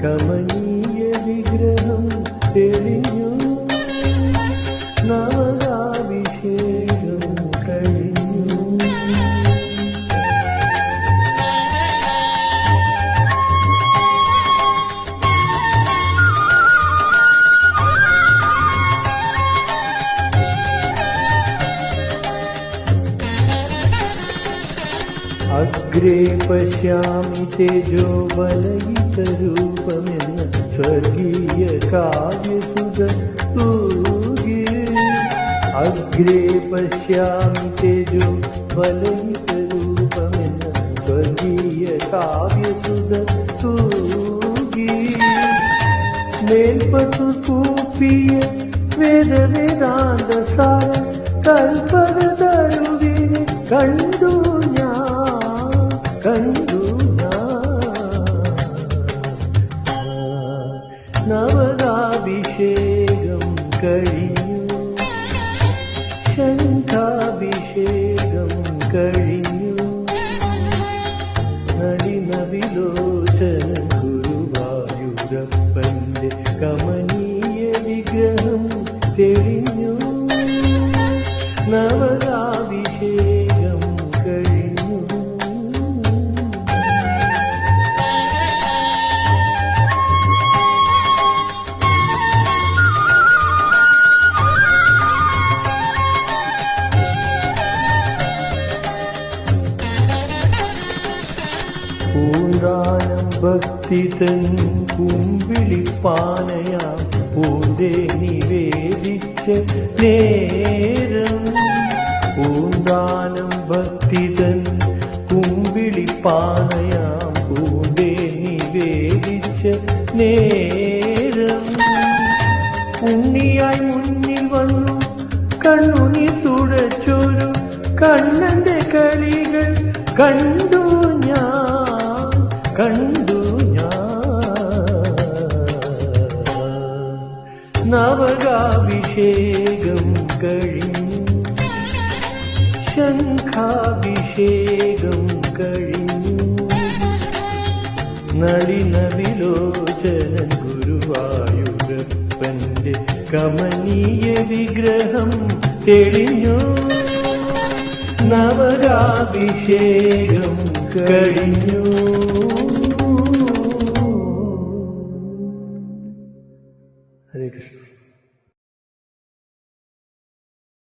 കമനീയ വിഗ്രഹം തെളിഞ്ഞു, നവകാഭിഷേകം കഴിഞ്ഞു. അഗ്രേ പശ്യാമി തേജോബലയിതരൂപമെന്ന സ്വർഗീയ കാവ്യസുധ തൂകി. അഗ്രേ പശ്യാമി തേജോബലയിതരൂപമെന്ന സ്വർഗീയ കാവ്യസുധ തൂകി. മേൽപ്പത്തു കൂപ്പിയ വേദവേദാന്ത സാര കൽപ്പകതരുവിനെ കണ്ടു നവകാഭിഷേകം കഴിഞ്ഞു, ശംഖാഭിഷേകം കഴിഞ്ഞു. നളിനവിലോചന ഗുരുവായൂരപ്പന്റെ കമനീയ വിഗ്രഹം തെളിഞ്ഞു, നവകാഭിഷേകം കഴിഞ്ഞു. പൂന്താനം ഭക്തിതൻ കുമ്പിളിപ്പാനയാം പൂന്തേ നിവേദിച്ച നേരം. പൂന്താനം ഭക്തിതൻ കുമ്പിളിപ്പാനയാം പൂന്തേ നിവേദിച്ച നേരം. ഉണ്ണിയായി മുന്നിൽ വന്നു കണ്ണുനി തുടച്ചൊരു കണ്ണന്റെ കളികൾ കണ്ടു നവകാഭിഷേകം കഴിഞ്ഞു, ശംഖാഭിഷേകം കഴിഞ്ഞു. നളിനവിലോചനൻ ഗുരുവായൂരപ്പന്റെ കമനീയ വിഗ്രഹം തെളിഞ്ഞു, നവകാഭിഷേകം കഴിഞ്ഞു.